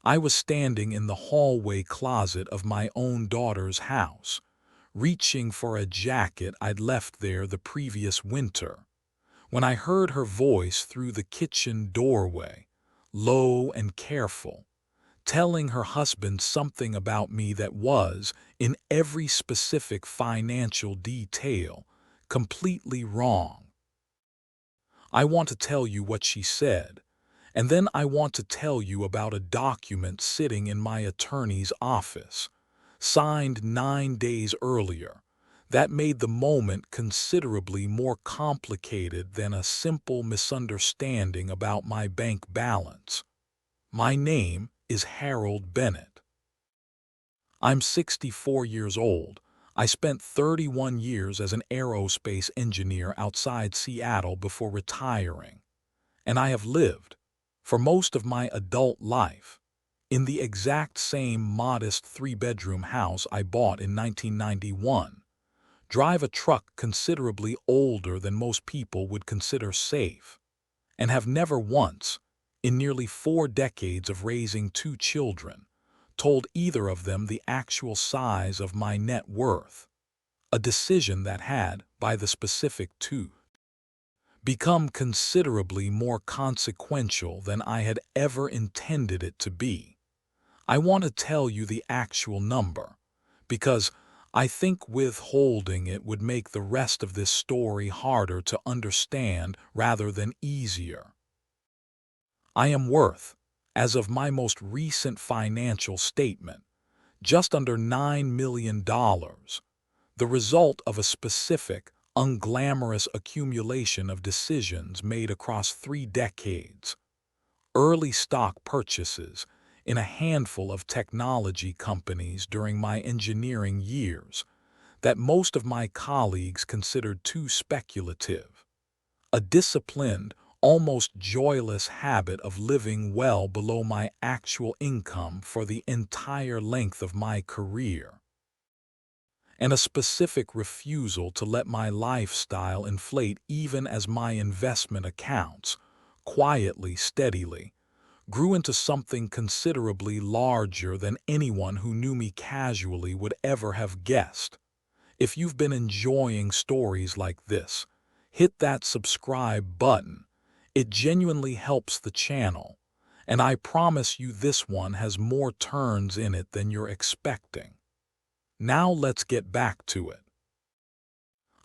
I was standing in the hallway closet of my own daughter's house, reaching for a jacket I'd left there the previous winter, when I heard her voice through the kitchen doorway, low and careful, telling her husband something about me that was, in every specific financial detail, completely wrong. I want to tell you what she said, and then I want to tell you about a document sitting in my attorney's office, signed 9 days earlier, that made the moment considerably more complicated than a simple misunderstanding about my bank balance. My name is Harold Bennett. I'm 64 years old. I spent 31 years as an aerospace engineer outside Seattle before retiring, and I have lived, for most of my adult life, in the exact same modest three-bedroom house I bought in 1991, drive a truck considerably older than most people would consider safe, and have never once, in nearly 4 decades of raising two children, told either of them the actual size of my net worth, a decision that had, by the specific two, become considerably more consequential than I had ever intended it to be. I want to tell you the actual number, because I think withholding it would make the rest of this story harder to understand rather than easier. I am worth, as of my most recent financial statement, just under $9 million, the result of a specific, unglamorous accumulation of decisions made across 3 decades, early stock purchases in a handful of technology companies during my engineering years that most of my colleagues considered too speculative, a disciplined, almost joyless habit of living well below my actual income for the entire length of my career, and a specific refusal to let my lifestyle inflate even as my investment accounts, quietly, steadily, grew into something considerably larger than anyone who knew me casually would ever have guessed. If you've been enjoying stories like this, hit that subscribe button. It genuinely helps the channel, and I promise you this one has more turns in it than you're expecting. Now let's get back to it.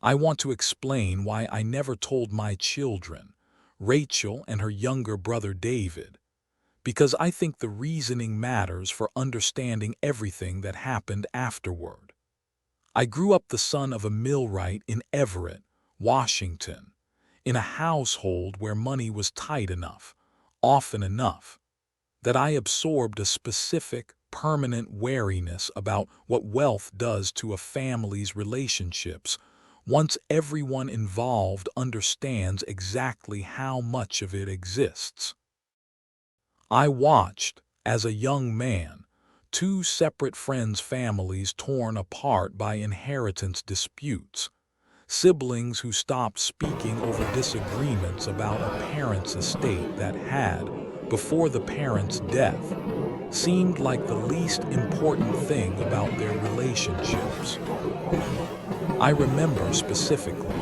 I want to explain why I never told my children, Rachel and her younger brother David, because I think the reasoning matters for understanding everything that happened afterward. I grew up the son of a millwright in Everett, Washington, in a household where money was tight enough, often enough, that I absorbed a specific, permanent wariness about what wealth does to a family's relationships once everyone involved understands exactly how much of it exists. I watched, as a young man, two separate friends' families torn apart by inheritance disputes, siblings who stopped speaking over disagreements about a parent's estate that had, before the parent's death, seemed like the least important thing about their relationships. I remember specifically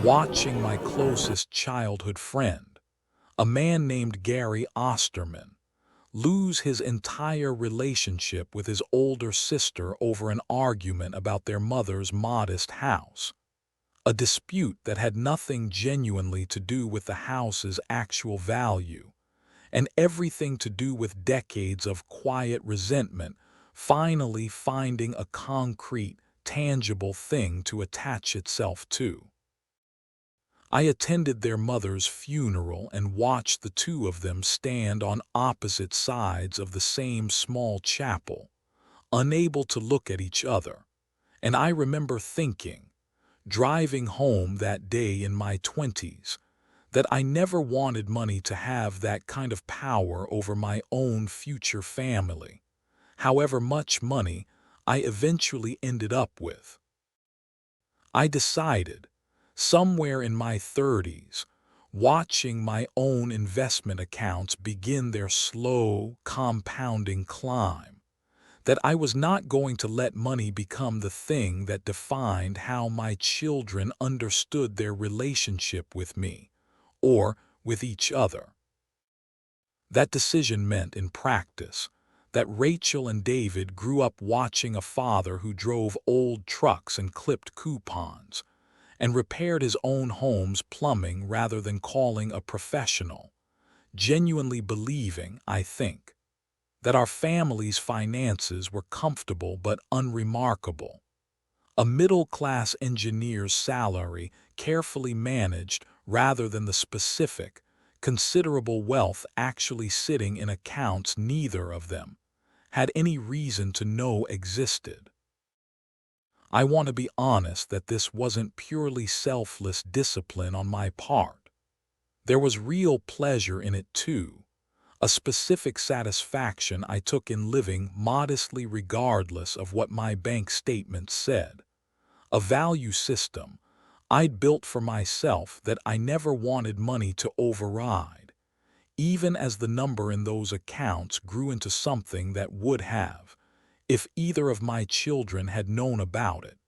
watching my closest childhood friend, a man named Gary Osterman, lose his entire relationship with his older sister over an argument about their mother's modest house, a dispute that had nothing genuinely to do with the house's actual value, and everything to do with decades of quiet resentment finally finding a concrete, tangible thing to attach itself to. I attended their mother's funeral and watched the two of them stand on opposite sides of the same small chapel, unable to look at each other, and I remember thinking, driving home that day in my 20s, that I never wanted money to have that kind of power over my own future family, however much money I eventually ended up with. I decided, somewhere in my 30s, watching my own investment accounts begin their slow, compounding climb, that I was not going to let money become the thing that defined how my children understood their relationship with me, or with each other. That decision meant, in practice, that Rachel and David grew up watching a father who drove old trucks and clipped coupons, and repaired his own home's plumbing rather than calling a professional, genuinely believing, I think, that our family's finances were comfortable but unremarkable. A middle-class engineer's salary carefully managed rather than the specific, considerable wealth actually sitting in accounts neither of them had any reason to know existed. I want to be honest that this wasn't purely selfless discipline on my part. There was real pleasure in it too, a specific satisfaction I took in living modestly regardless of what my bank statement said, a value system I'd built for myself that I never wanted money to override, even as the number in those accounts grew into something that would have, if either of my children had known about it,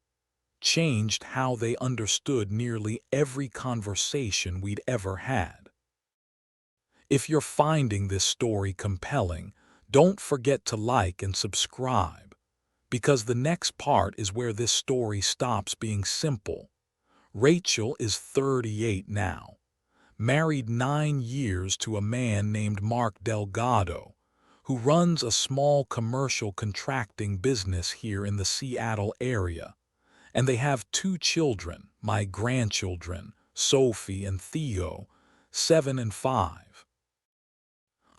changed how they understood nearly every conversation we'd ever had. If you're finding this story compelling, don't forget to like and subscribe, because the next part is where this story stops being simple. Rachel is 38 now, married 9 years to a man named Mark Delgado, who runs a small commercial contracting business here in the Seattle area, and they have 2 children, my grandchildren, Sophie and Theo, 7 and 5.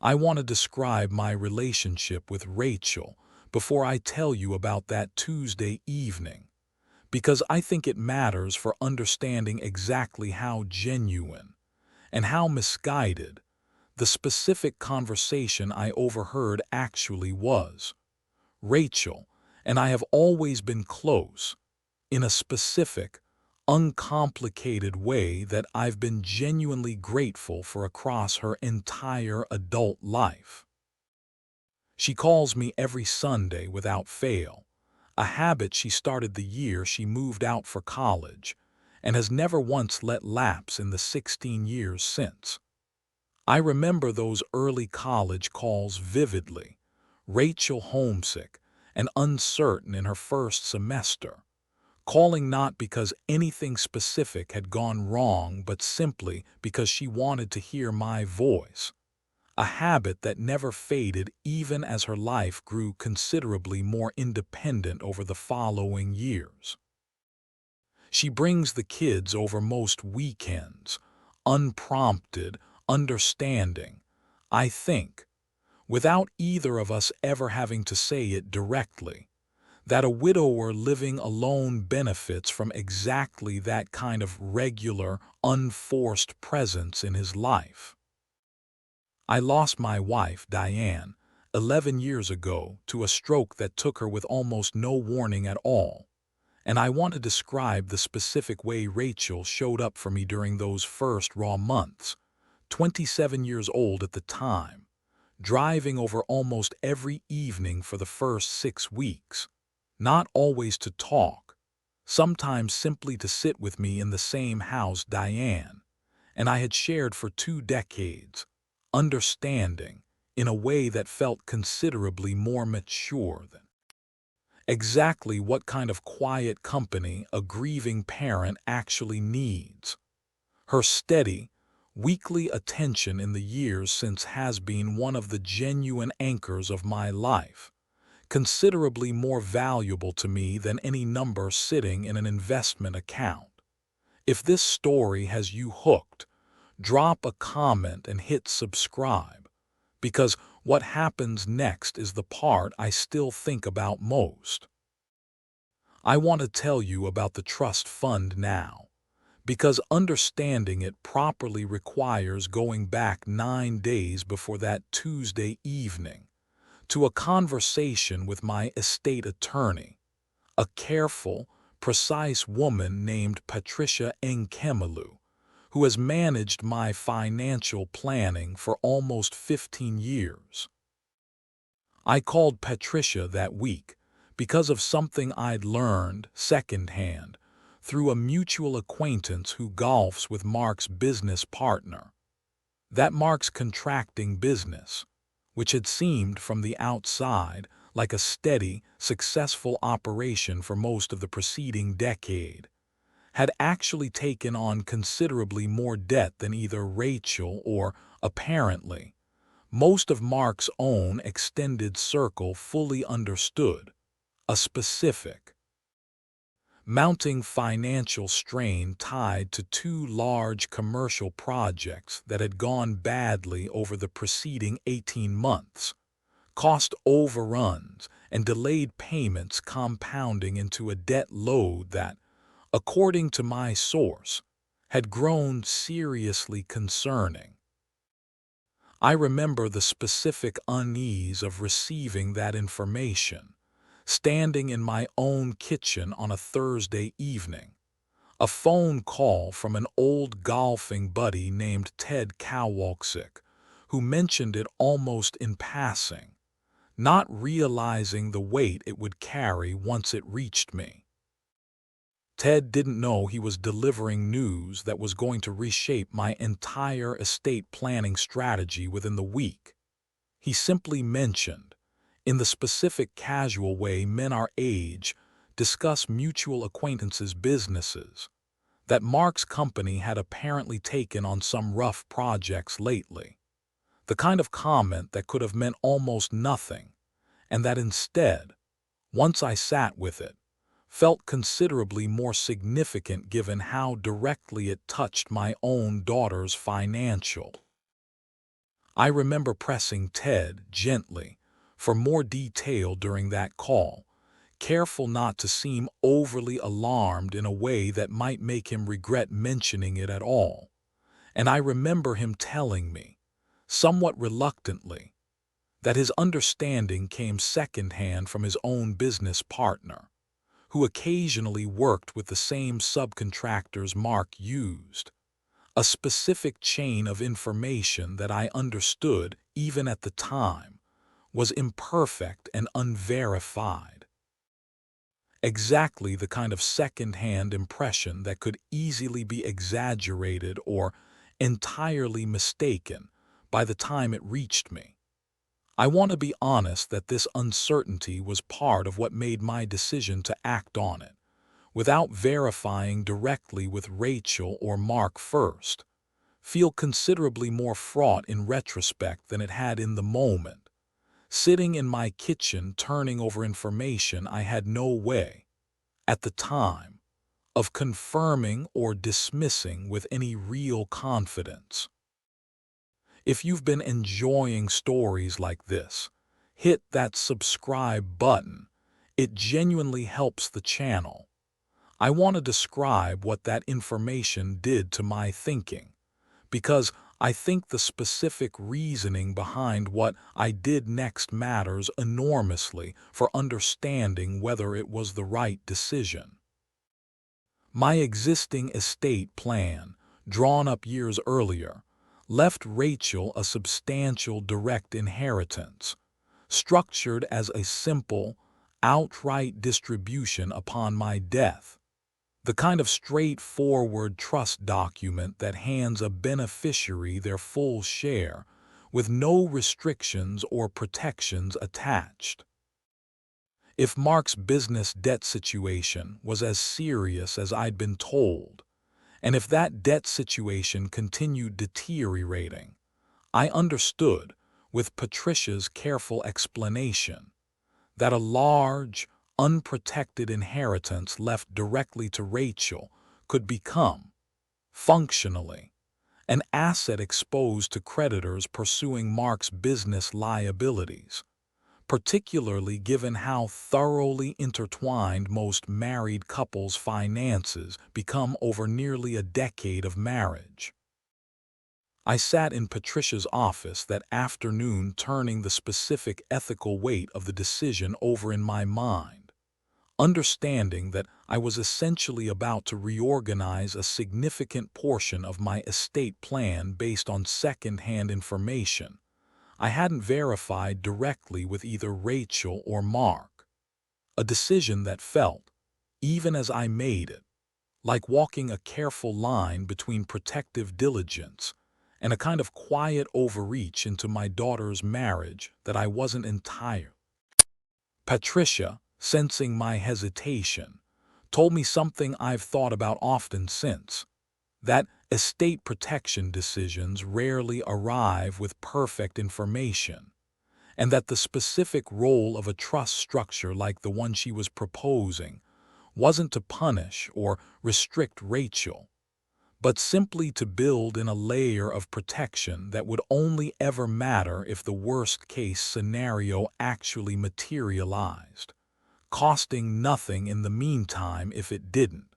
I want to describe my relationship with Rachel before I tell you about that Tuesday evening, because I think it matters for understanding exactly how genuine and how misguided the specific conversation I overheard actually was. Rachel and I have always been close, in a specific, uncomplicated way that I've been genuinely grateful for across her entire adult life. She calls me every Sunday without fail, a habit she started the year she moved out for college, and has never once let lapse in the 16 years since. I remember those early college calls vividly, Rachel homesick and uncertain in her first semester, calling not because anything specific had gone wrong but simply because she wanted to hear my voice, a habit that never faded even as her life grew considerably more independent over the following years. She brings the kids over most weekends, unprompted, understanding, I think, without either of us ever having to say it directly, that a widower living alone benefits from exactly that kind of regular, unforced presence in his life. I lost my wife, Diane, 11 years ago to a stroke that took her with almost no warning at all, and I want to describe the specific way Rachel showed up for me during those first raw months, 27 years old at the time, driving over almost every evening for the first 6 weeks, not always to talk, sometimes simply to sit with me in the same house Diane and I had shared for 2 decades, understanding, in a way that felt considerably more mature than exactly what kind of quiet company a grieving parent actually needs. Her steady, weekly attention in the years since has been one of the genuine anchors of my life, considerably more valuable to me than any number sitting in an investment account. If this story has you hooked, drop a comment and hit subscribe, because what happens next is the part I still think about most. I want to tell you about the trust fund now, because understanding it properly requires going back 9 days before that Tuesday evening to a conversation with my estate attorney, a careful, precise woman named Patricia Nkemelu, who has managed my financial planning for almost 15 years. I called Patricia that week because of something I'd learned secondhand through a mutual acquaintance who golfs with Mark's business partner. That Mark's contracting business, which had seemed from the outside like a steady, successful operation for most of the preceding decade, had actually taken on considerably more debt than either Rachel or, apparently, most of Mark's own extended circle fully understood. A specific, mounting financial strain tied to two large commercial projects that had gone badly over the preceding 18 months, cost overruns and delayed payments compounding into a debt load that, according to my source, had grown seriously concerning. I remember the specific unease of receiving that information, standing in my own kitchen on a Thursday evening. A phone call from an old golfing buddy named Ted Kowalczyk, who mentioned it almost in passing, not realizing the weight it would carry once it reached me. Ted didn't know he was delivering news that was going to reshape my entire estate planning strategy within the week. He simply mentioned, in the specific casual way men our age discuss mutual acquaintances' businesses, that Mark's company had apparently taken on some rough projects lately. The kind of comment that could have meant almost nothing, and that instead, once I sat with it, felt considerably more significant given how directly it touched my own daughter's financial. I remember pressing Ted gently for more detail during that call, careful not to seem overly alarmed in a way that might make him regret mentioning it at all. And I remember him telling me, somewhat reluctantly, that his understanding came secondhand from his own business partner, who occasionally worked with the same subcontractors Mark used. A specific chain of information that I understood, even at the time, was imperfect and unverified. Exactly the kind of second-hand impression that could easily be exaggerated or entirely mistaken by the time it reached me. I want to be honest that this uncertainty was part of what made my decision to act on it, without verifying directly with Rachel or Mark first, feel considerably more fraught in retrospect than it had in the moment. Sitting in my kitchen turning over information I had no way, at the time, of confirming or dismissing with any real confidence. If you've been enjoying stories like this, hit that subscribe button. It genuinely helps the channel. I want to describe what that information did to my thinking, because I think the specific reasoning behind what I did next matters enormously for understanding whether it was the right decision. My existing estate plan, drawn up years earlier, left Rachel a substantial direct inheritance, structured as a simple, outright distribution upon my death. The kind of straightforward trust document that hands a beneficiary their full share, with no restrictions or protections attached. If Mark's business debt situation was as serious as I'd been told, and if that debt situation continued deteriorating, I understood, with Patricia's careful explanation, that a large, unprotected inheritance left directly to Rachel could become, functionally, an asset exposed to creditors pursuing Mark's business liabilities, particularly given how thoroughly intertwined most married couples' finances become over nearly a decade of marriage. I sat in Patricia's office that afternoon turning the specific ethical weight of the decision over in my mind, understanding that I was essentially about to reorganize a significant portion of my estate plan based on second-hand information I hadn't verified directly with either Rachel or Mark. A decision that felt, even as I made it, like walking a careful line between protective diligence and a kind of quiet overreach into my daughter's marriage that I wasn't entire. Patricia, sensing my hesitation, told me something I've thought about often since, that estate protection decisions rarely arrive with perfect information, and that the specific role of a trust structure like the one she was proposing wasn't to punish or restrict Rachel, but simply to build in a layer of protection that would only ever matter if the worst-case scenario actually materialized, costing nothing in the meantime if it didn't.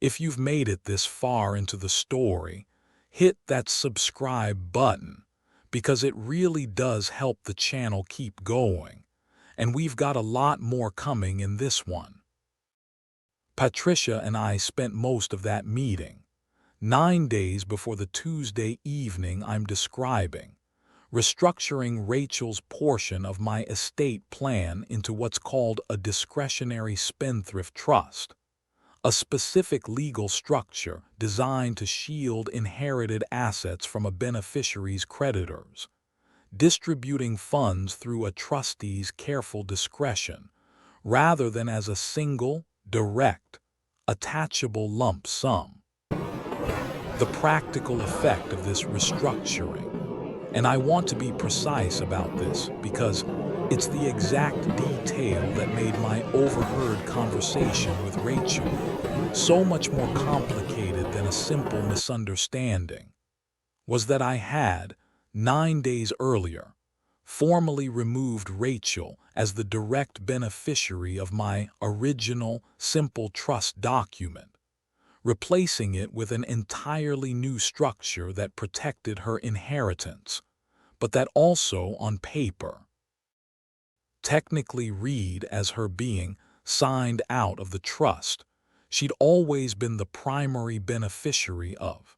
If you've made it this far into the story, hit that subscribe button, because it really does help the channel keep going, and we've got a lot more coming in this one. Patricia and I spent most of that meeting, 9 days before the Tuesday evening I'm describing, restructuring Rachel's portion of my estate plan into what's called a discretionary spendthrift trust, a specific legal structure designed to shield inherited assets from a beneficiary's creditors, distributing funds through a trustee's careful discretion, rather than as a single, direct, attachable lump sum. The practical effect of this restructuring, and I want to be precise about this because it's the exact detail that made my overheard conversation with Rachel so much more complicated than a simple misunderstanding, was that I had, 9 days earlier, formally removed Rachel as the direct beneficiary of my original simple trust document, replacing it with an entirely new structure that protected her inheritance, but that also, on paper, technically read as her being signed out of the trust she'd always been the primary beneficiary of.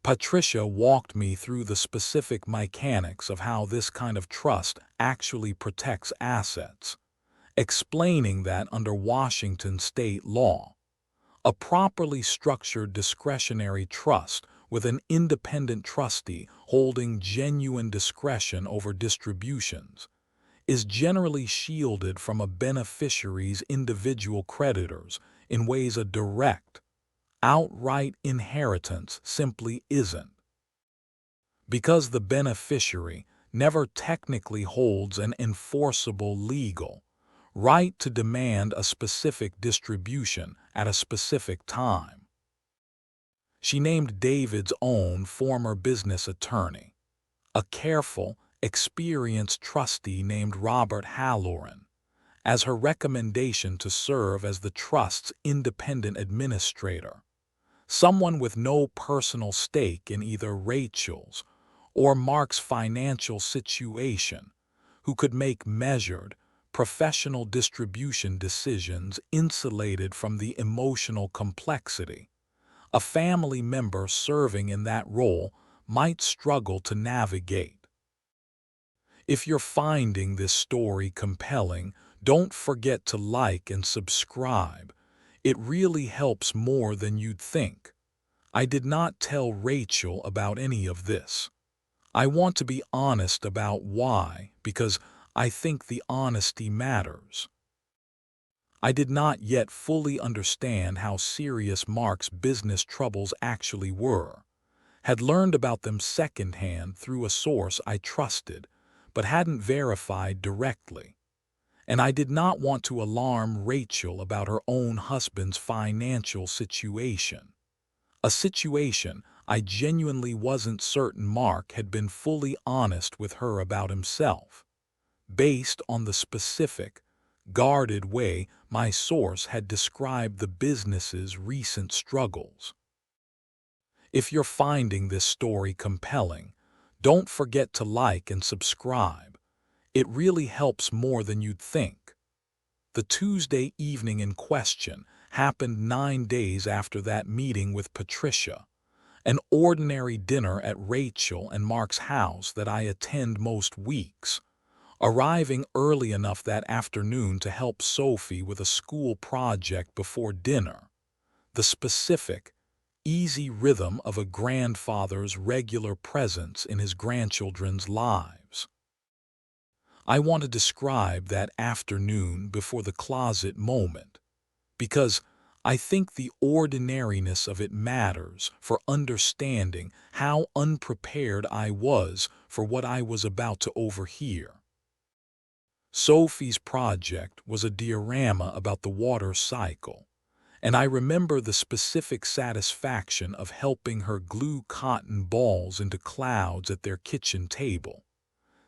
Patricia walked me through the specific mechanics of how this kind of trust actually protects assets, explaining that under Washington state law, a properly structured discretionary trust with an independent trustee holding genuine discretion over distributions is generally shielded from a beneficiary's individual creditors in ways a direct, outright inheritance simply isn't. Because the beneficiary never technically holds an enforceable legal right to demand a specific distribution at a specific time. She named David's own former business attorney, a careful, experienced trustee named Robert Halloran, as her recommendation to serve as the trust's independent administrator, someone with no personal stake in either Rachel's or Mark's financial situation, who could make measured, professional distribution decisions insulated from the emotional complexity a family member serving in that role might struggle to navigate. If you're finding this story compelling, don't forget to like and subscribe. It really helps more than you'd think. I did not tell Rachel about any of this. I want to be honest about why, because I think the honesty matters. I did not yet fully understand how serious Mark's business troubles actually were, had learned about them secondhand through a source I trusted, but hadn't verified directly. And I did not want to alarm Rachel about her own husband's financial situation. A situation I genuinely wasn't certain Mark had been fully honest with her about himself, based on the specific, guarded way my source had described the business's recent struggles. If you're finding this story compelling, don't forget to like and subscribe. It really helps more than you'd think. The Tuesday evening in question happened 9 days after that meeting with Patricia, an ordinary dinner at Rachel and Mark's house that I attend most weeks, arriving early enough that afternoon to help Sophie with a school project before dinner. The specific, easy rhythm of a grandfather's regular presence in his grandchildren's lives. I want to describe that afternoon before the closet moment, because I think the ordinariness of it matters for understanding how unprepared I was for what I was about to overhear. Sophie's project was a diorama about the water cycle, and I remember the specific satisfaction of helping her glue cotton balls into clouds at their kitchen table.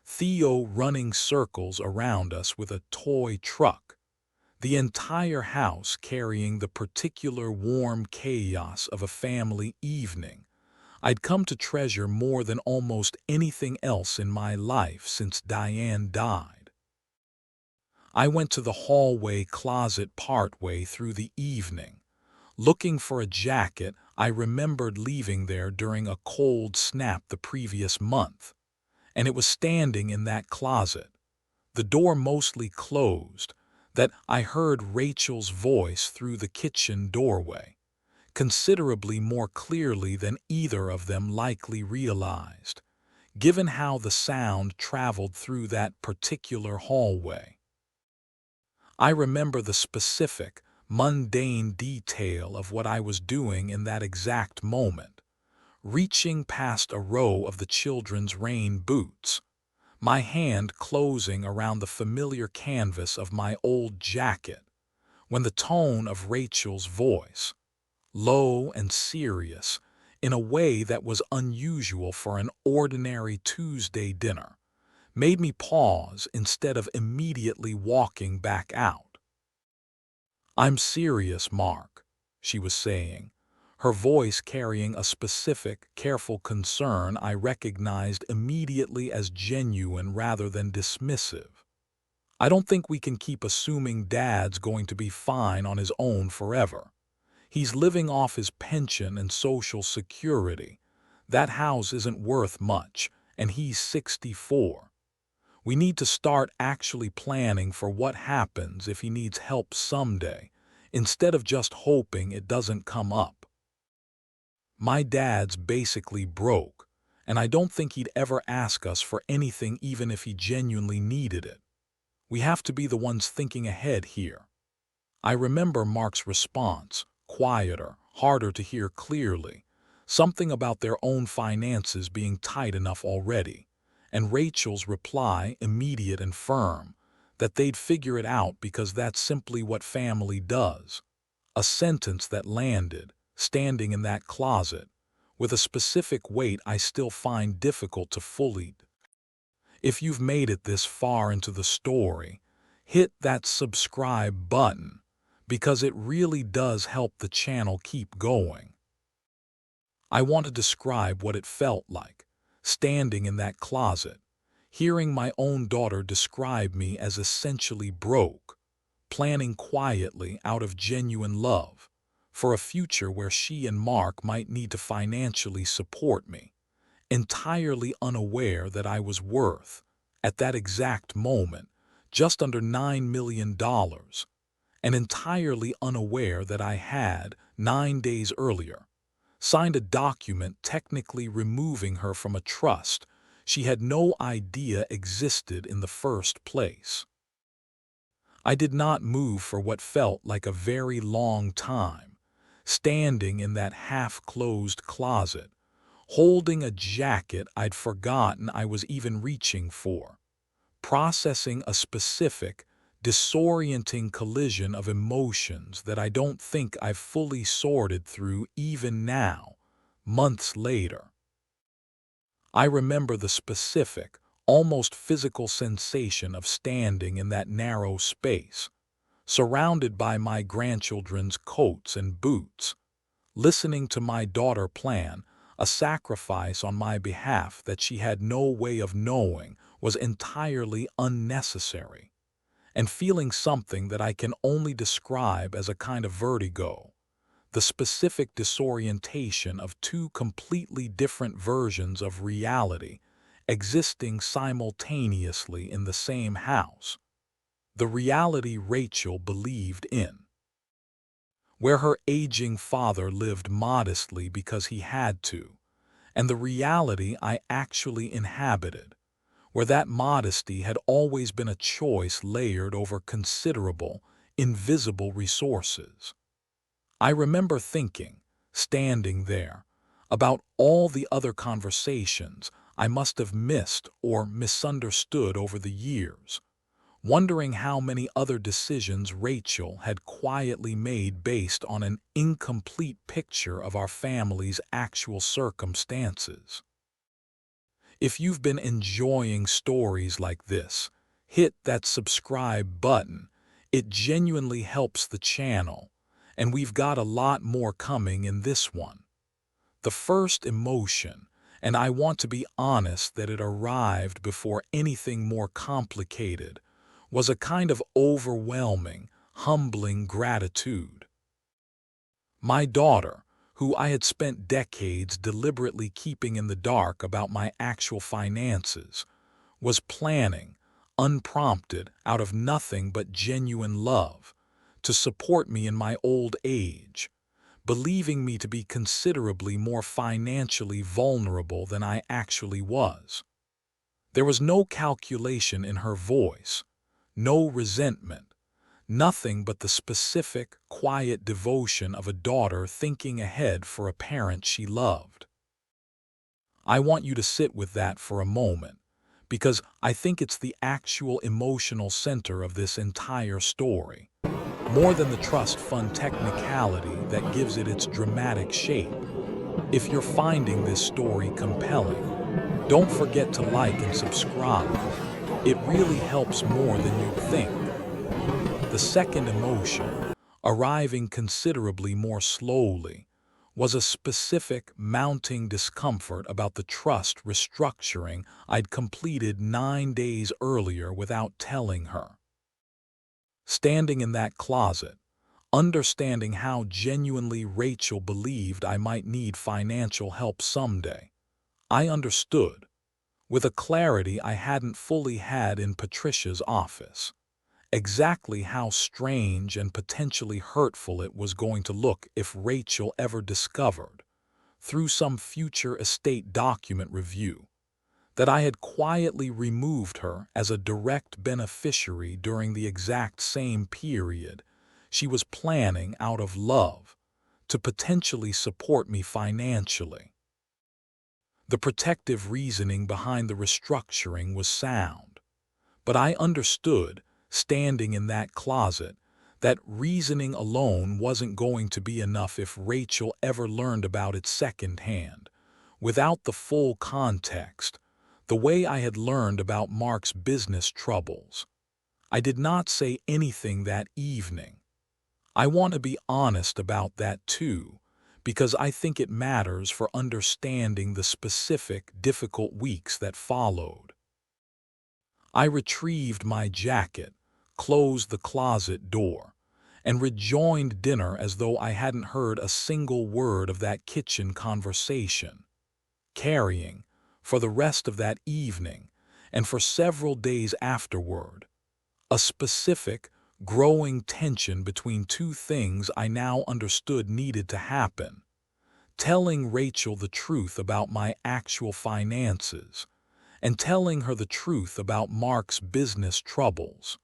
Theo running circles around us with a toy truck, the entire house carrying the particular warm chaos of a family evening I'd come to treasure more than almost anything else in my life since Diane died. I went to the hallway closet partway through the evening, looking for a jacket I remembered leaving there during a cold snap the previous month, and it was standing in that closet, the door mostly closed, that I heard Rachel's voice through the kitchen doorway, considerably more clearly than either of them likely realized, given how the sound traveled through that particular hallway. I remember the specific, mundane detail of what I was doing in that exact moment, reaching past a row of the children's rain boots, my hand closing around the familiar canvas of my old jacket, when the tone of Rachel's voice, low and serious, in a way that was unusual for an ordinary Tuesday dinner, made me pause instead of immediately walking back out. "I'm serious, Mark," she was saying, her voice carrying a specific, careful concern I recognized immediately as genuine rather than dismissive. "I don't think we can keep assuming Dad's going to be fine on his own forever. He's living off his pension and Social Security. That house isn't worth much, and he's 64. We need to start actually planning for what happens if he needs help someday, instead of just hoping it doesn't come up. My dad's basically broke, and I don't think he'd ever ask us for anything even if he genuinely needed it. We have to be the ones thinking ahead here." I remember Mark's response, quieter, harder to hear clearly, something about their own finances being tight enough already, and Rachel's reply, immediate and firm, that they'd figure it out because that's simply what family does. A sentence that landed, standing in that closet, with a specific weight I still find difficult to fully. If you've made it this far into the story, hit that subscribe button, because it really does help the channel keep going. I want to describe what it felt like, standing in that closet, hearing my own daughter describe me as essentially broke, planning quietly out of genuine love, for a future where she and Mark might need to financially support me, entirely unaware that I was worth, at that exact moment, just under $9 million, and entirely unaware that I had, 9 days earlier, signed a document technically removing her from a trust she had no idea existed in the first place. I did not move for what felt like a very long time, standing in that half-closed closet, holding a jacket I'd forgotten I was even reaching for, processing a specific, disorienting collision of emotions that I don't think I've fully sorted through even now, months later. I remember the specific, almost physical sensation of standing in that narrow space, surrounded by my grandchildren's coats and boots, listening to my daughter plan a sacrifice on my behalf that she had no way of knowing was entirely unnecessary, and feeling something that I can only describe as a kind of vertigo, the specific disorientation of two completely different versions of reality existing simultaneously in the same house. The reality Rachel believed in, where her aging father lived modestly because he had to, and the reality I actually inhabited, where that modesty had always been a choice layered over considerable, invisible resources. I remember thinking, standing there, about all the other conversations I must have missed or misunderstood over the years, wondering how many other decisions Rachel had quietly made based on an incomplete picture of our family's actual circumstances. If you've been enjoying stories like this, hit that subscribe button. It genuinely helps the channel, and we've got a lot more coming in this one. The first emotion, and I want to be honest that it arrived before anything more complicated, was a kind of overwhelming, humbling gratitude. My daughter, who I had spent decades deliberately keeping in the dark about my actual finances, was planning, unprompted, out of nothing but genuine love, to support me in my old age, believing me to be considerably more financially vulnerable than I actually was. There was no calculation in her voice, no resentment, nothing but the specific, quiet devotion of a daughter thinking ahead for a parent she loved. I want you to sit with that for a moment, because I think it's the actual emotional center of this entire story, more than the trust fund technicality that gives it its dramatic shape. If you're finding this story compelling, don't forget to like and subscribe. It really helps more than you'd think. The second emotion, arriving considerably more slowly, was a specific mounting discomfort about the trust restructuring I'd completed 9 days earlier without telling her. Standing in that closet, understanding how genuinely Rachel believed I might need financial help someday, I understood, with a clarity I hadn't fully had in Patricia's office, exactly how strange and potentially hurtful it was going to look if Rachel ever discovered, through some future estate document review, that I had quietly removed her as a direct beneficiary during the exact same period she was planning out of love to potentially support me financially. The protective reasoning behind the restructuring was sound, but I understood, standing in that closet, that reasoning alone wasn't going to be enough if Rachel ever learned about it secondhand, without the full context, the way I had learned about Mark's business troubles. I did not say anything that evening. I want to be honest about that too, because I think it matters for understanding the specific, difficult weeks that followed. I retrieved my jacket, closed the closet door, and rejoined dinner as though I hadn't heard a single word of that kitchen conversation, carrying, for the rest of that evening and for several days afterward, a specific, growing tension between two things I now understood needed to happen: telling Rachel the truth about my actual finances, and telling her the truth about Mark's business troubles.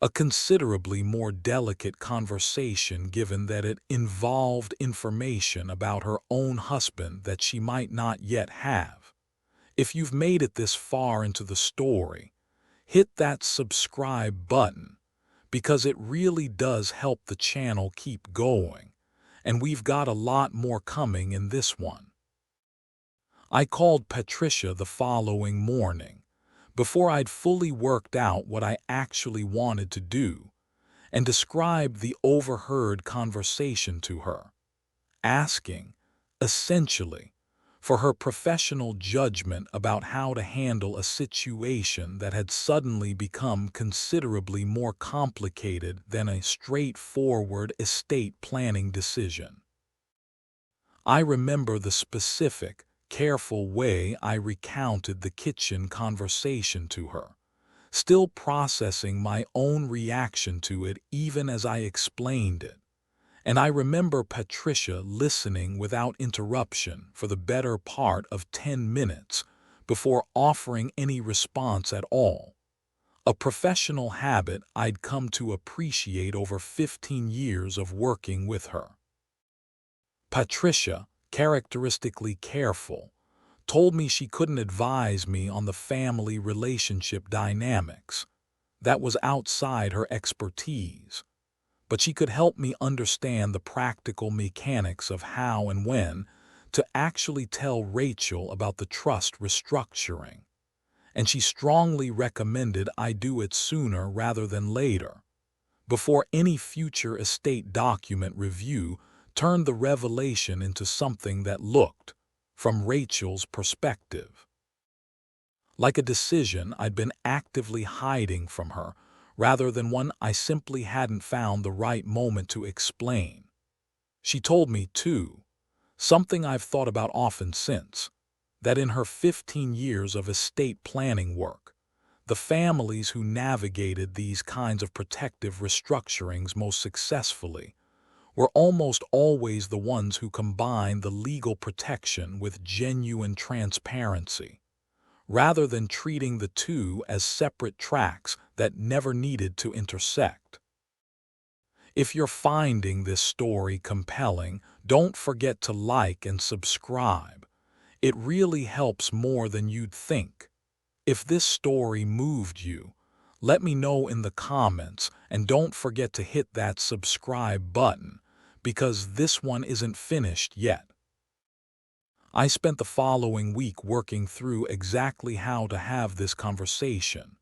A considerably more delicate conversation, given that it involved information about her own husband that she might not yet have. If you've made it this far into the story, hit that subscribe button, because it really does help the channel keep going, and we've got a lot more coming in this one. I called Patricia the following morning, before I'd fully worked out what I actually wanted to do, and described the overheard conversation to her, asking, essentially, for her professional judgment about how to handle a situation that had suddenly become considerably more complicated than a straightforward estate planning decision. I remember the specific, careful way I recounted the kitchen conversation to her, still processing my own reaction to it even as I explained it. And I remember Patricia listening without interruption for the better part of 10 minutes before offering any response at all, a professional habit I'd come to appreciate over 15 years of working with her. Patricia, characteristically careful, told me she couldn't advise me on the family relationship dynamics. That was outside her expertise. But she could help me understand the practical mechanics of how and when to actually tell Rachel about the trust restructuring. And she strongly recommended I do it sooner rather than later, before any future estate document review turned the revelation into something that looked, from Rachel's perspective, like a decision I'd been actively hiding from her, rather than one I simply hadn't found the right moment to explain. She told me, too, something I've thought about often since, that in her 15 years of estate planning work, the families who navigated these kinds of protective restructurings most successfully were almost always the ones who combined the legal protection with genuine transparency, rather than treating the two as separate tracks that never needed to intersect. If you're finding this story compelling, don't forget to like and subscribe. It really helps more than you'd think. If this story moved you, let me know in the comments, and don't forget to hit that subscribe button, because this one isn't finished yet. I spent the following week working through exactly how to have this conversation,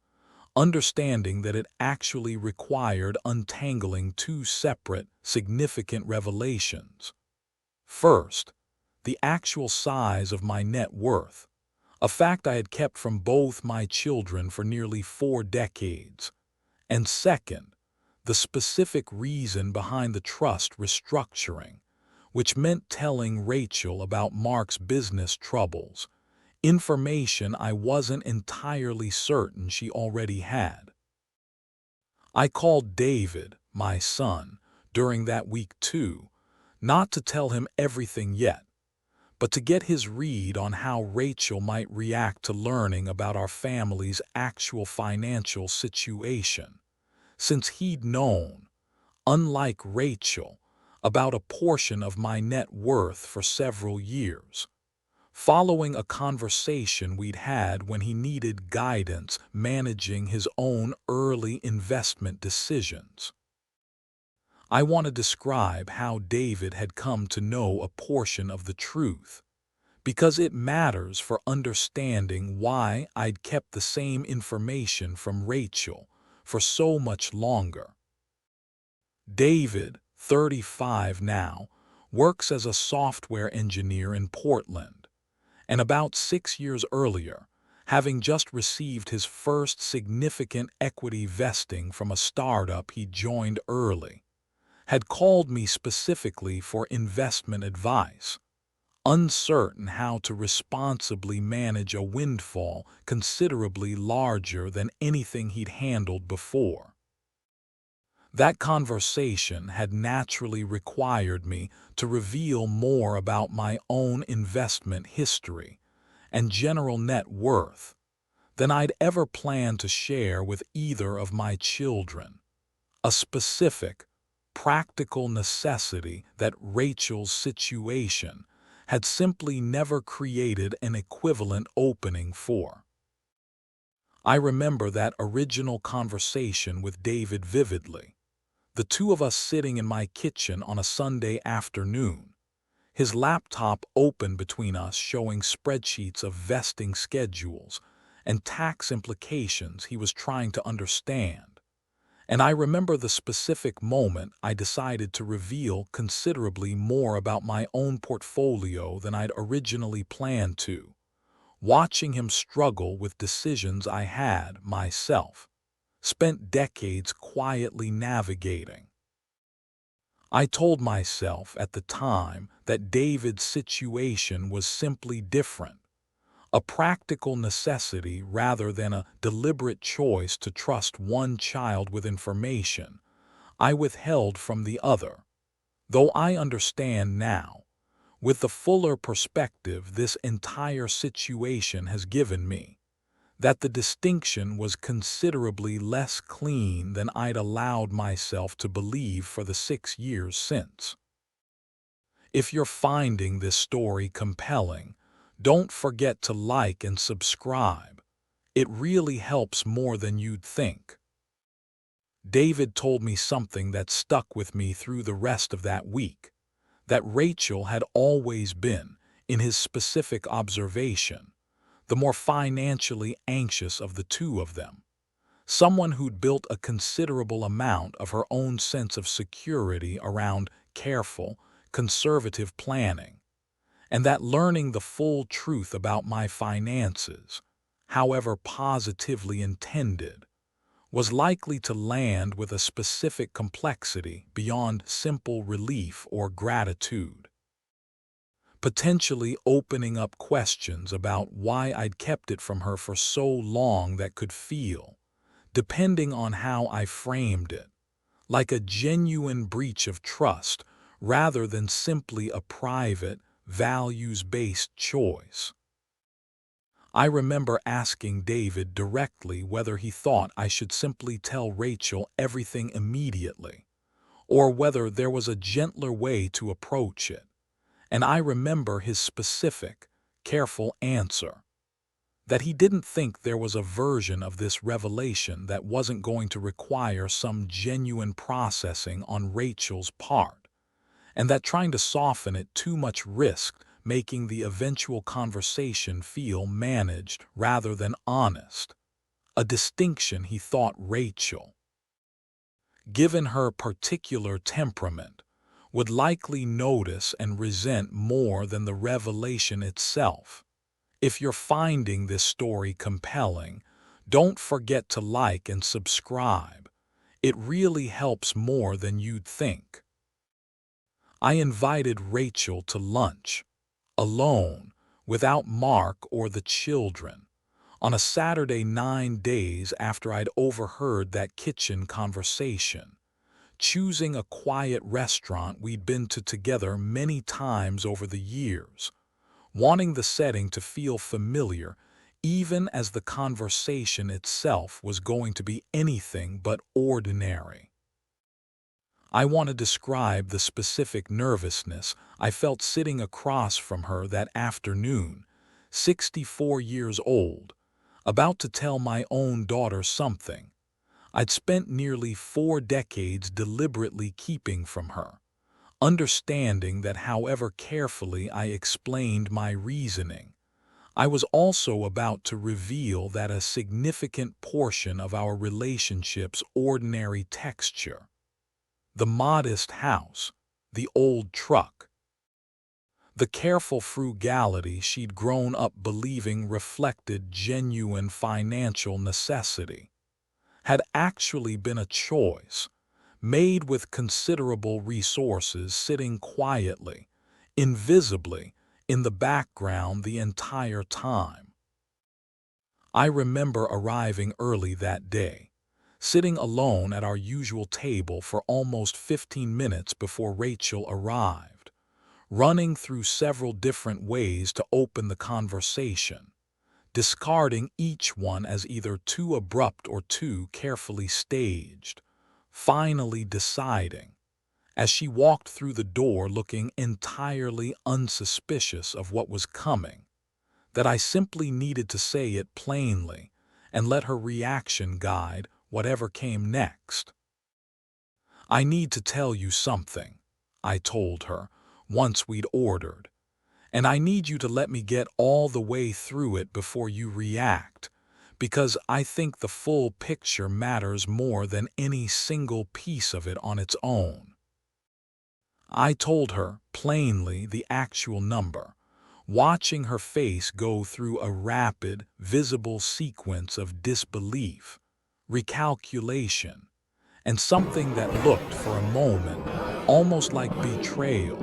understanding that it actually required untangling two separate, significant revelations. First, the actual size of my net worth, a fact I had kept from both my children for nearly 4 decades. And second, the specific reason behind the trust restructuring, which meant telling Rachel about Mark's business troubles, information I wasn't entirely certain she already had. I called David, my son, during that week too, not to tell him everything yet, but to get his read on how Rachel might react to learning about our family's actual financial situation, since he'd known, unlike Rachel, about a portion of my net worth for several years, following a conversation we'd had when he needed guidance managing his own early investment decisions. I want to describe how David had come to know a portion of the truth, because it matters for understanding why I'd kept the same information from Rachel for so much longer. David, 35 now, works as a software engineer in Portland, and about 6 years earlier, having just received his first significant equity vesting from a startup he joined early, had called me specifically for investment advice, uncertain how to responsibly manage a windfall considerably larger than anything he'd handled before. That conversation had naturally required me to reveal more about my own investment history and general net worth than I'd ever planned to share with either of my children, a specific, practical necessity that Rachel's situation had simply never created an equivalent opening for. I remember that original conversation with David vividly, the two of us sitting in my kitchen on a Sunday afternoon, his laptop open between us showing spreadsheets of vesting schedules and tax implications he was trying to understand, And I remember the specific moment I decided to reveal considerably more about my own portfolio than I'd originally planned to, watching him struggle with decisions I had, myself, spent decades quietly navigating. I told myself at the time that David's situation was simply different, a practical necessity rather than a deliberate choice to trust one child with information I withheld from the other. Though I understand now, with the fuller perspective this entire situation has given me, that the distinction was considerably less clean than I'd allowed myself to believe for the 6 years since. If you're finding this story compelling, don't forget to like and subscribe. It really helps more than you'd think. David told me something that stuck with me through the rest of that week, that Rachel had always been, in his specific observation, the more financially anxious of the two of them, someone who'd built a considerable amount of her own sense of security around careful, conservative planning, and that learning the full truth about my finances, however positively intended, was likely to land with a specific complexity beyond simple relief or gratitude, potentially opening up questions about why I'd kept it from her for so long that could feel, depending on how I framed it, like a genuine breach of trust rather than simply a private, values-based choice. I remember asking David directly whether he thought I should simply tell Rachel everything immediately, or whether there was a gentler way to approach it, and I remember his specific, careful answer, that he didn't think there was a version of this revelation that wasn't going to require some genuine processing on Rachel's part, and that trying to soften it too much risked making the eventual conversation feel managed rather than honest, a distinction he thought Rachel, given her particular temperament, would likely notice and resent more than the revelation itself. If you're finding this story compelling, don't forget to like and subscribe. It really helps more than you'd think. I invited Rachel to lunch, alone, without Mark or the children, on a Saturday 9 days after I'd overheard that kitchen conversation, choosing a quiet restaurant we'd been to together many times over the years, wanting the setting to feel familiar even as the conversation itself was going to be anything but ordinary. I want to describe the specific nervousness I felt sitting across from her that afternoon, 64 years old, about to tell my own daughter something I'd spent nearly 4 decades deliberately keeping from her, understanding that however carefully I explained my reasoning, I was also about to reveal that a significant portion of our relationship's ordinary texture, the modest house, the old truck, the careful frugality she'd grown up believing reflected genuine financial necessity, had actually been a choice, made with considerable resources sitting quietly, invisibly, in the background the entire time. I remember arriving early that day, sitting alone at our usual table for almost 15 minutes before Rachel arrived, running through several different ways to open the conversation, discarding each one as either too abrupt or too carefully staged, finally deciding, as she walked through the door looking entirely unsuspicious of what was coming, that I simply needed to say it plainly and let her reaction guide whatever came next. "I need to tell you something," I told her, once we'd ordered, "and I need you to let me get all the way through it before you react, because I think the full picture matters more than any single piece of it on its own. I told her, plainly, the actual number, watching her face go through a rapid, visible sequence of disbelief, recalculation, and something that looked for a moment almost like betrayal,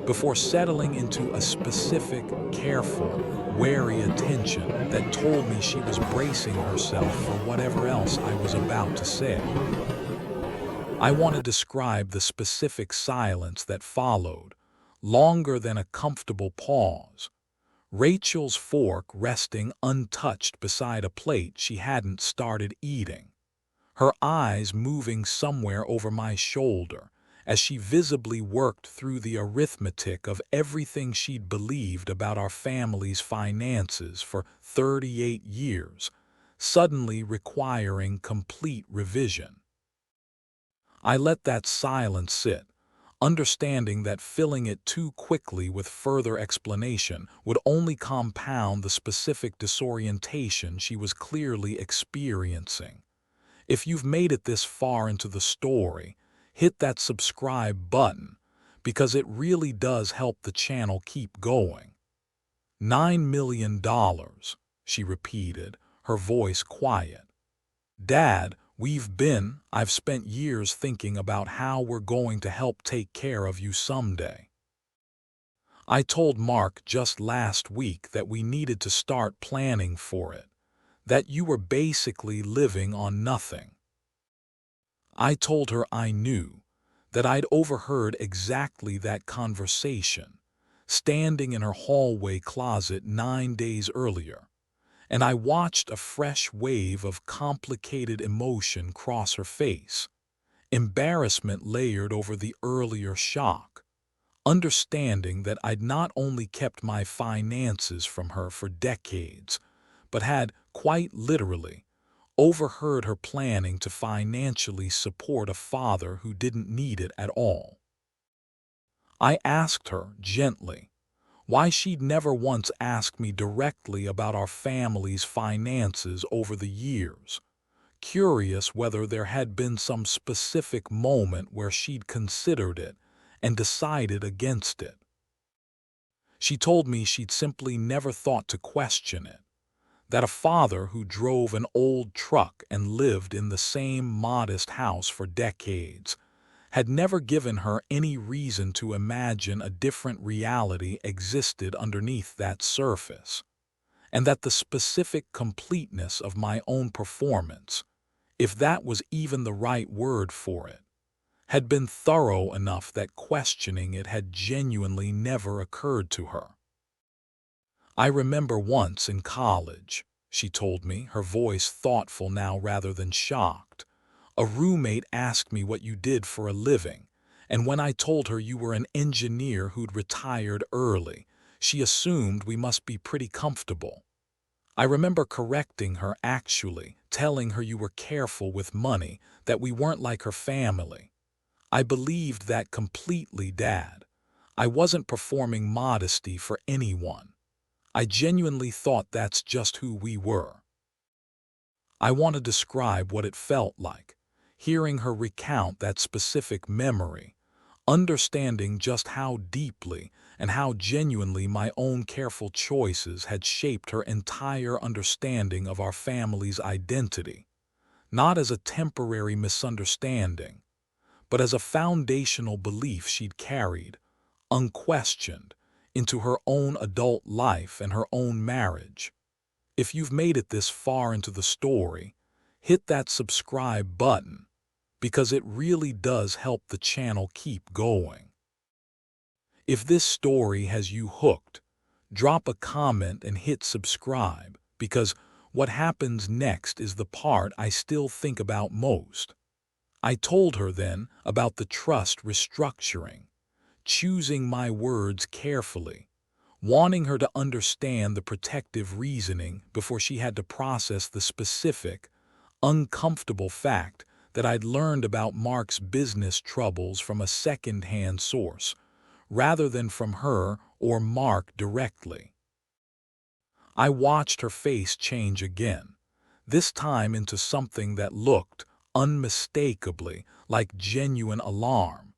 before settling into a specific, careful, wary attention that told me she was bracing herself for whatever else I was about to say. I want to describe the specific silence that followed, longer than a comfortable pause. Rachel's fork resting untouched beside a plate she hadn't started eating, her eyes moving somewhere over my shoulder as she visibly worked through the arithmetic of everything she'd believed about our family's finances for 38 years, suddenly requiring complete revision. I let that silence sit, understanding that filling it too quickly with further explanation would only compound the specific disorientation she was clearly experiencing. If you've made it this far into the story, hit that subscribe button, because it really does help the channel keep going. $9 million, she repeated, her voice quiet. Dad, I've spent years thinking about how we're going to help take care of you someday. I told Mark just last week that we needed to start planning for it, that you were basically living on nothing. I told her I knew, that I'd overheard exactly that conversation, standing in her hallway closet 9 days earlier, and I watched a fresh wave of complicated emotion cross her face, embarrassment layered over the earlier shock, understanding that I'd not only kept my finances from her for decades, but had, quite literally, overheard her planning to financially support a father who didn't need it at all. I asked her, gently, why she'd never once asked me directly about our family's finances over the years, curious whether there had been some specific moment where she'd considered it and decided against it. She told me she'd simply never thought to question it, that a father who drove an old truck and lived in the same modest house for decades had never given her any reason to imagine a different reality existed underneath that surface, and that the specific completeness of my own performance, if that was even the right word for it, had been thorough enough that questioning it had genuinely never occurred to her. I remember once in college, she told me, her voice thoughtful now rather than shocked, a roommate asked me what you did for a living, and when I told her you were an engineer who'd retired early, she assumed we must be pretty comfortable. I remember correcting her, actually, telling her you were careful with money, that we weren't like her family. I believed that completely, Dad. I wasn't performing modesty for anyone. I genuinely thought that's just who we were. I want to describe what it felt like, hearing her recount that specific memory, understanding just how deeply and how genuinely my own careful choices had shaped her entire understanding of our family's identity, not as a temporary misunderstanding, but as a foundational belief she'd carried, unquestioned, into her own adult life and her own marriage. If you've made it this far into the story, hit that subscribe button, because it really does help the channel keep going. If this story has you hooked, drop a comment and hit subscribe, because what happens next is the part I still think about most. I told her then about the trust restructuring, choosing my words carefully, wanting her to understand the protective reasoning before she had to process the specific, uncomfortable fact that I'd learned about Mark's business troubles from a secondhand source, rather than from her or Mark directly. I watched her face change again, this time into something that looked unmistakably like genuine alarm.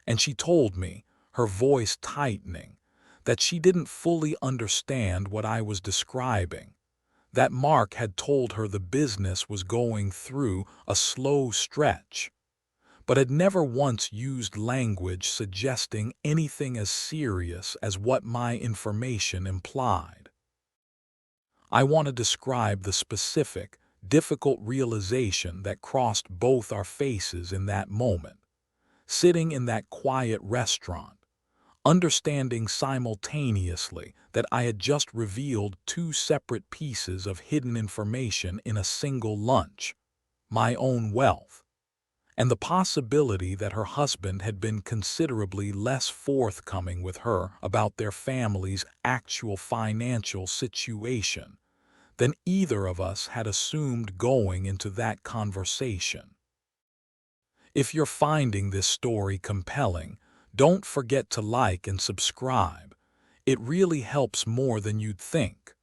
And she told me, her voice tightening, that she didn't fully understand what I was describing, that Mark had told her the business was going through a slow stretch, but had never once used language suggesting anything as serious as what my information implied. I want to describe the specific, difficult realization that crossed both our faces in that moment, sitting in that quiet restaurant, understanding simultaneously that I had just revealed two separate pieces of hidden information in a single lunch, my own wealth, and the possibility that her husband had been considerably less forthcoming with her about their family's actual financial situation than either of us had assumed going into that conversation. If you're finding this story compelling, don't forget to like and subscribe. It really helps more than you'd think.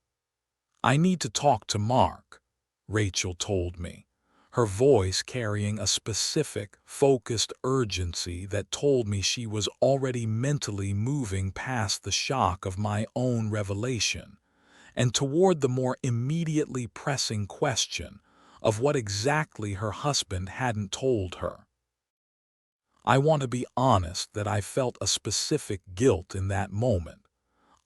I need to talk to Mark, Rachel told me, her voice carrying a specific, focused urgency that told me she was already mentally moving past the shock of my own revelation and toward the more immediately pressing question of what exactly her husband hadn't told her. I want to be honest that I felt a specific guilt in that moment,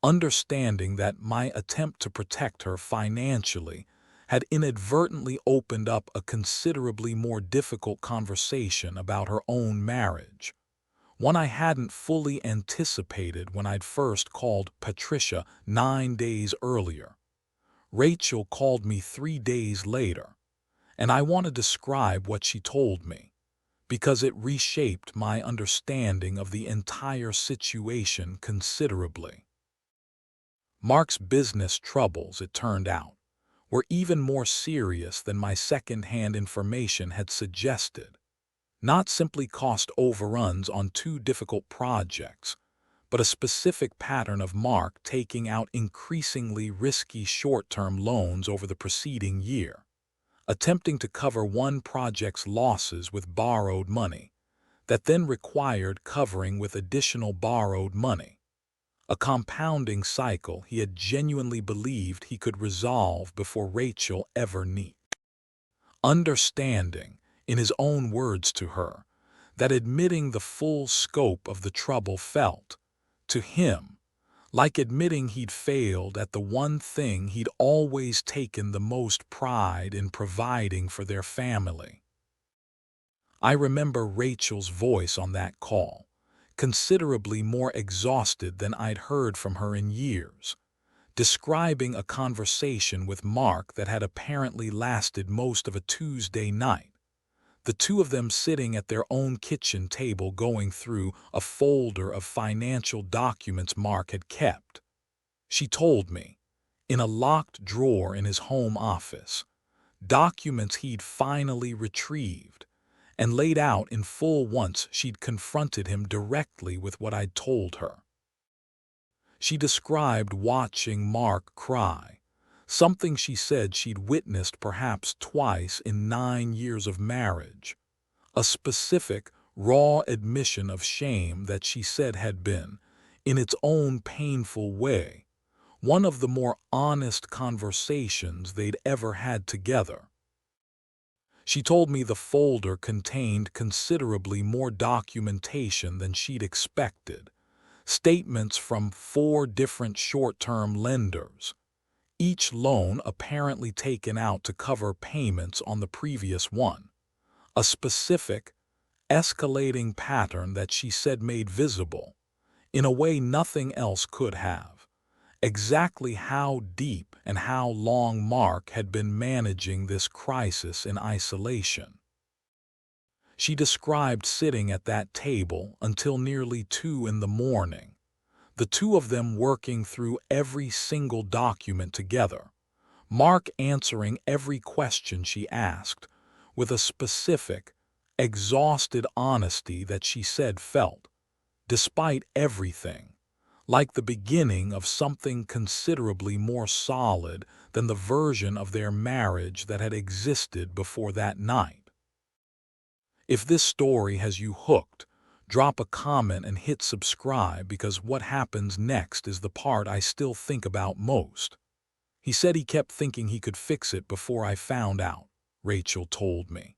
understanding that my attempt to protect her financially had inadvertently opened up a considerably more difficult conversation about her own marriage, one I hadn't fully anticipated when I'd first called Patricia 9 days earlier. Rachel called me 3 days later, and I want to describe what she told me, because it reshaped my understanding of the entire situation considerably. Mark's business troubles, it turned out, were even more serious than my second-hand information had suggested. Not simply cost overruns on two difficult projects, but a specific pattern of Mark taking out increasingly risky short-term loans over the preceding year, attempting to cover one project's losses with borrowed money, that then required covering with additional borrowed money, a compounding cycle he had genuinely believed he could resolve before Rachel ever knew. Understanding, in his own words to her, that admitting the full scope of the trouble felt, to him, like admitting he'd failed at the one thing he'd always taken the most pride in providing for their family. I remember Rachel's voice on that call, considerably more exhausted than I'd heard from her in years, describing a conversation with Mark that had apparently lasted most of a Tuesday night, the two of them sitting at their own kitchen table going through a folder of financial documents Mark had kept. She told me, in a locked drawer in his home office, documents he'd finally retrieved and laid out in full once she'd confronted him directly with what I'd told her. She described watching Mark cry, something she said she'd witnessed perhaps twice in 9 years of marriage, a specific, raw admission of shame that she said had been, in its own painful way, one of the more honest conversations they'd ever had together. She told me the folder contained considerably more documentation than she'd expected, statements from 4 different short-term lenders, each loan apparently taken out to cover payments on the previous one, a specific, escalating pattern that she said made visible, in a way nothing else could have, exactly how deep and how long Mark had been managing this crisis in isolation. She described sitting at that table until nearly 2 in the morning, the two of them working through every single document together, Mark answering every question she asked with a specific, exhausted honesty that she said felt, despite everything, like the beginning of something considerably more solid than the version of their marriage that had existed before that night. If this story has you hooked, drop a comment and hit subscribe, because what happens next is the part I still think about most. He said he kept thinking he could fix it before I found out, Rachel told me.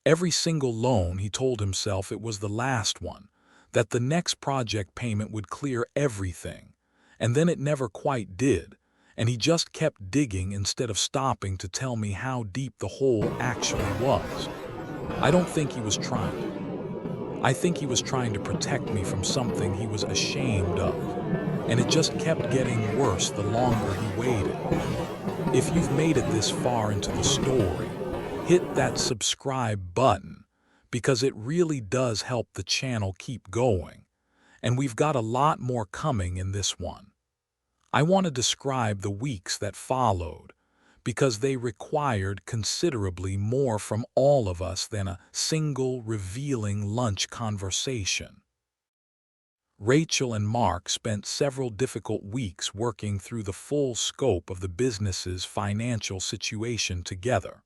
Every single loan, he told himself it was the last one, that the next project payment would clear everything, and then it never quite did, and he just kept digging instead of stopping to tell me how deep the hole actually was. I don't think he was trying. I think he was trying to protect me from something he was ashamed of, and it just kept getting worse the longer he waited. If you've made it this far into the story, hit that subscribe button, because it really does help the channel keep going, and we've got a lot more coming in this one. I want to describe the weeks that followed, because they required considerably more from all of us than a single revealing lunch conversation. Rachel and Mark spent several difficult weeks working through the full scope of the business's financial situation together,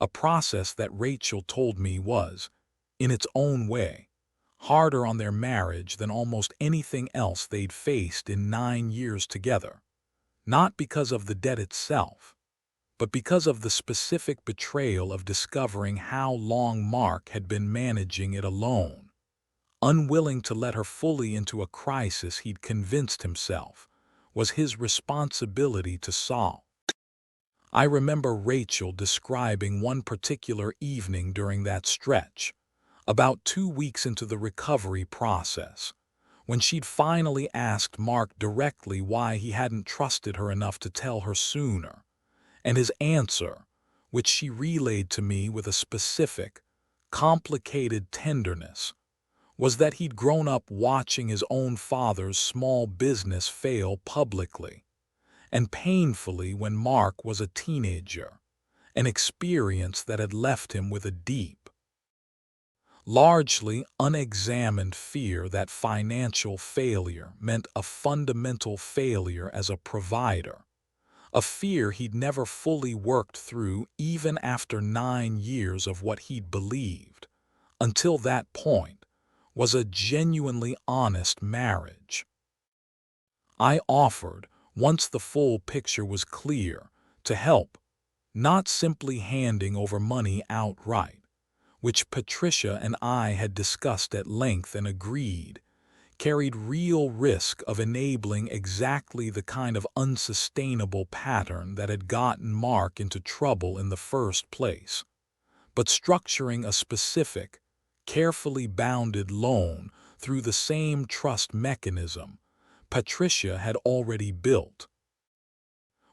a process that Rachel told me was, in its own way, harder on their marriage than almost anything else they'd faced in 9 years together, not because of the debt itself, but because of the specific betrayal of discovering how long Mark had been managing it alone. Unwilling to let her fully into a crisis he'd convinced himself was his responsibility to solve. I remember Rachel describing one particular evening during that stretch, about 2 weeks into the recovery process, when she'd finally asked Mark directly why he hadn't trusted her enough to tell her sooner, and his answer, which she relayed to me with a specific, complicated tenderness, was that he'd grown up watching his own father's small business fail publicly and painfully when Mark was a teenager, an experience that had left him with a deep, largely unexamined fear that financial failure meant a fundamental failure as a provider, a fear he'd never fully worked through even after 9 years of what he'd believed, until that point, was a genuinely honest marriage. I offered, once the full picture was clear, to help, not simply handing over money outright, which Patricia and I had discussed at length and agreed, carried real risk of enabling exactly the kind of unsustainable pattern that had gotten Mark into trouble in the first place, but structuring a specific, carefully bounded loan through the same trust mechanism Patricia had already built,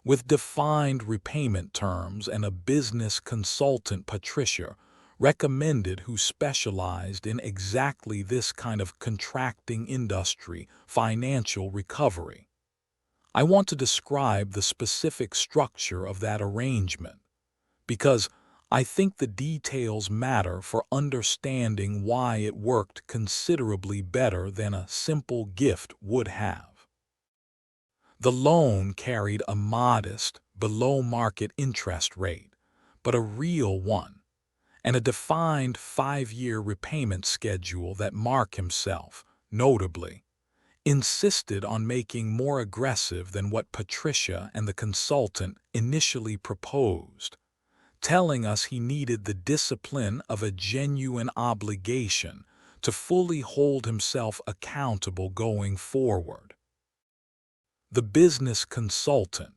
with defined repayment terms and a business consultant Patricia recommended who specialized in exactly this kind of contracting industry, financial recovery. I want to describe the specific structure of that arrangement, because I think the details matter for understanding why it worked considerably better than a simple gift would have. The loan carried a modest, below-market interest rate, but a real one, and a defined 5-year repayment schedule that Mark himself, notably, insisted on making more aggressive than what Patricia and the consultant initially proposed, telling us he needed the discipline of a genuine obligation to fully hold himself accountable going forward. The business consultant,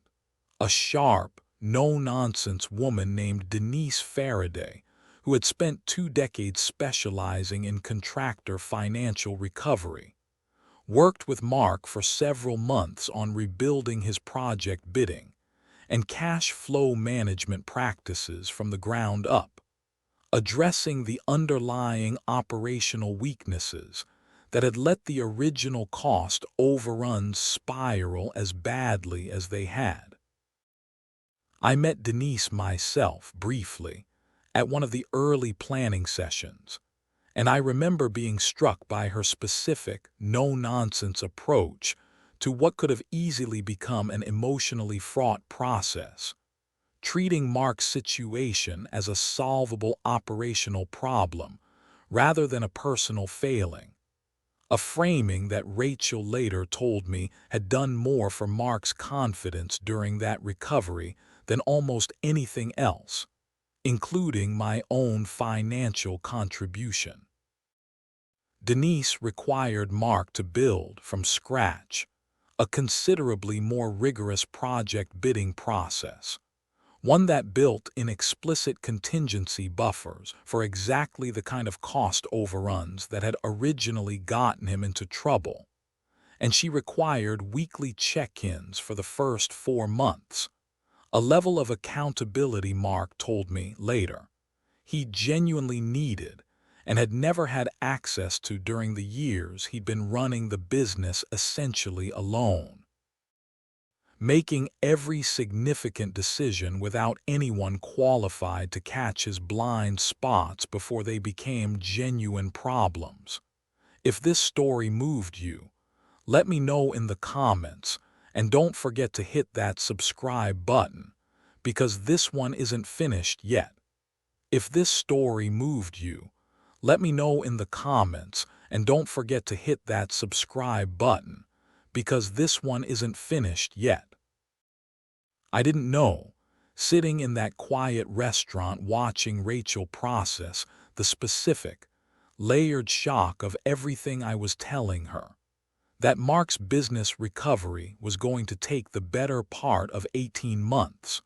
a sharp, no-nonsense woman named Denise Faraday, who had spent 2 decades specializing in contractor financial recovery, worked with Mark for several months on rebuilding his project bidding and cash flow management practices from the ground up, addressing the underlying operational weaknesses that had let the original cost overruns spiral as badly as they had. I met Denise myself briefly at one of the early planning sessions, and I remember being struck by her specific, no-nonsense approach to what could have easily become an emotionally fraught process, treating Mark's situation as a solvable operational problem rather than a personal failing. A framing that Rachel later told me had done more for Mark's confidence during that recovery than almost anything else, including my own financial contribution. Denise required Mark to build from scratch, a considerably more rigorous project bidding process, one that built in explicit contingency buffers for exactly the kind of cost overruns that had originally gotten him into trouble. And she required weekly check-ins for the first 4 months, a level of accountability Mark told me later he genuinely needed and had never had access to during the years he'd been running the business essentially alone. Making every significant decision without anyone qualified to catch his blind spots before they became genuine problems. If this story moved you, let me know in the comments, and don't forget to hit that subscribe button, because this one isn't finished yet. If this story moved you, let me know in the comments, and don't forget to hit that subscribe button, because this one isn't finished yet. I didn't know, sitting in that quiet restaurant watching Rachel process the specific, layered shock of everything I was telling her, that Mark's business recovery was going to take the better part of 18 months,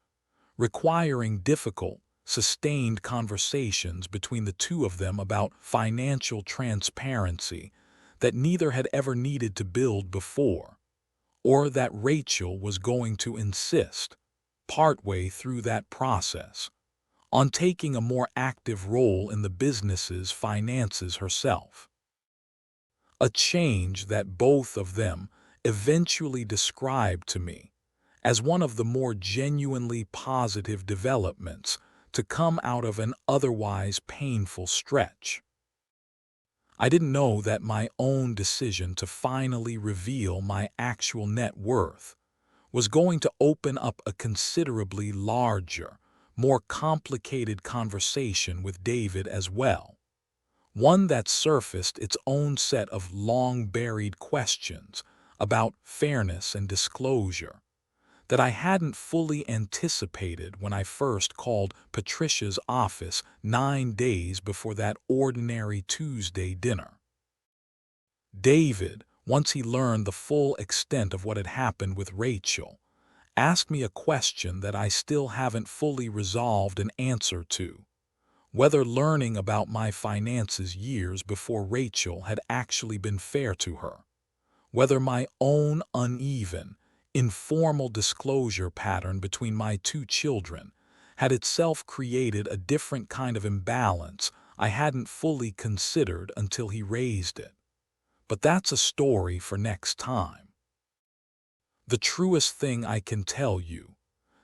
requiring difficult, sustained conversations between the two of them about financial transparency that neither had ever needed to build before, or that Rachel was going to insist, partway through that process, on taking a more active role in the business's finances herself. A change that both of them eventually described to me as one of the more genuinely positive developments to come out of an otherwise painful stretch. I didn't know that my own decision to finally reveal my actual net worth was going to open up a considerably larger, more complicated conversation with David as well. One that surfaced its own set of long-buried questions about fairness and disclosure that I hadn't fully anticipated when I first called Patricia's office 9 days before that ordinary Tuesday dinner. David, once he learned the full extent of what had happened with Rachel, asked me a question that I still haven't fully resolved an answer to: whether learning about my finances years before Rachel had actually been fair to her, whether my own uneven, informal disclosure pattern between my two children had itself created a different kind of imbalance I hadn't fully considered until he raised it. But that's a story for next time. The truest thing I can tell you,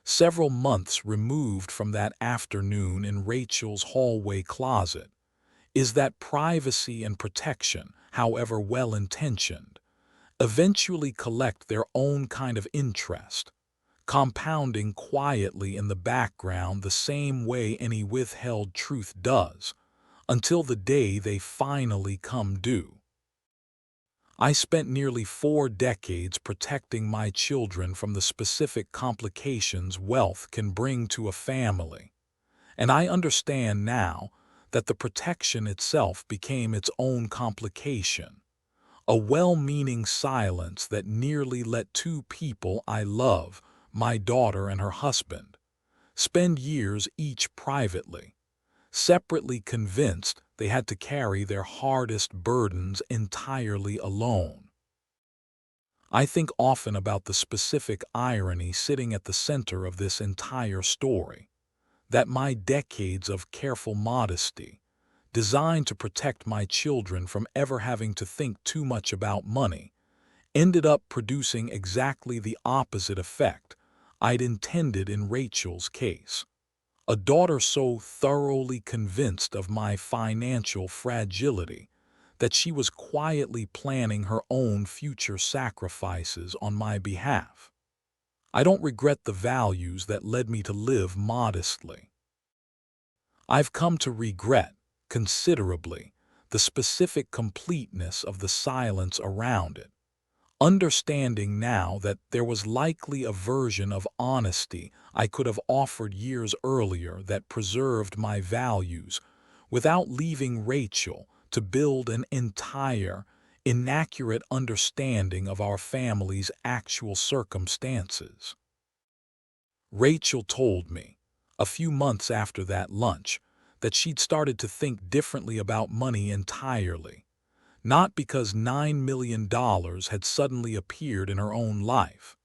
several months removed from that afternoon in Rachel's hallway closet, is that privacy and protection, however well-intentioned, eventually collect their own kind of interest, compounding quietly in the background the same way any withheld truth does, until the day they finally come due. I spent nearly 4 decades protecting my children from the specific complications wealth can bring to a family, and I understand now that the protection itself became its own complication. A well-meaning silence that nearly let 2 people I love, my daughter and her husband, spend years each privately, separately convinced they had to carry their hardest burdens entirely alone. I think often about the specific irony sitting at the center of this entire story, that my decades of careful modesty, designed to protect my children from ever having to think too much about money, ended up producing exactly the opposite effect I'd intended in Rachel's case. A daughter so thoroughly convinced of my financial fragility that she was quietly planning her own future sacrifices on my behalf. I don't regret the values that led me to live modestly. I've come to regret, considerably, the specific completeness of the silence around it, understanding now that there was likely a version of honesty I could have offered years earlier that preserved my values without leaving Rachel to build an entire, inaccurate understanding of our family's actual circumstances. Rachel told me, a few months after that lunch, that she'd started to think differently about money entirely, not because $9 million had suddenly appeared in her own life,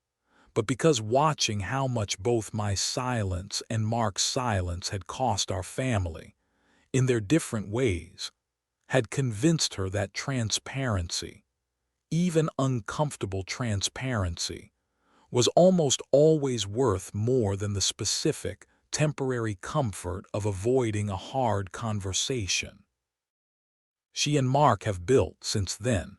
but because watching how much both my silence and Mark's silence had cost our family, in their different ways, had convinced her that transparency, even uncomfortable transparency, was almost always worth more than the specific, temporary comfort of avoiding a hard conversation. She and Mark have built, since then,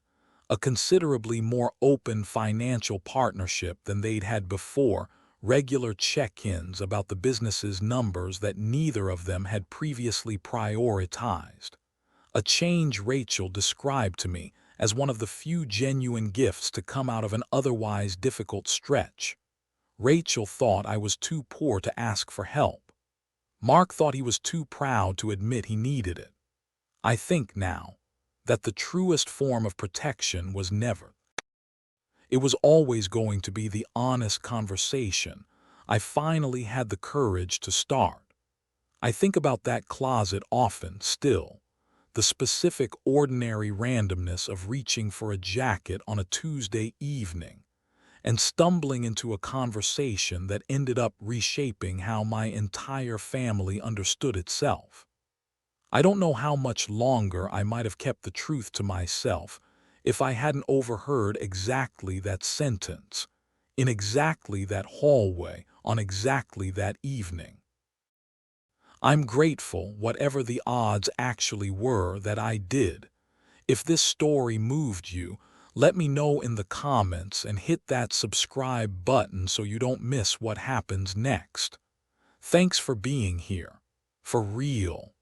a considerably more open financial partnership than they'd had before, regular check-ins about the business's numbers that neither of them had previously prioritized. A change Rachel described to me as one of the few genuine gifts to come out of an otherwise difficult stretch. Rachel thought I was too poor to ask for help. Mark thought he was too proud to admit he needed it. I think now that the truest form of protection was never. It was always going to be the honest conversation I finally had the courage to start. I think about that closet often, still. The specific ordinary randomness of reaching for a jacket on a Tuesday evening and stumbling into a conversation that ended up reshaping how my entire family understood itself. I don't know how much longer I might have kept the truth to myself if I hadn't overheard exactly that sentence, in exactly that hallway, on exactly that evening. I'm grateful, whatever the odds actually were, that I did. If this story moved you, let me know in the comments and hit that subscribe button so you don't miss what happens next. Thanks for being here. For real.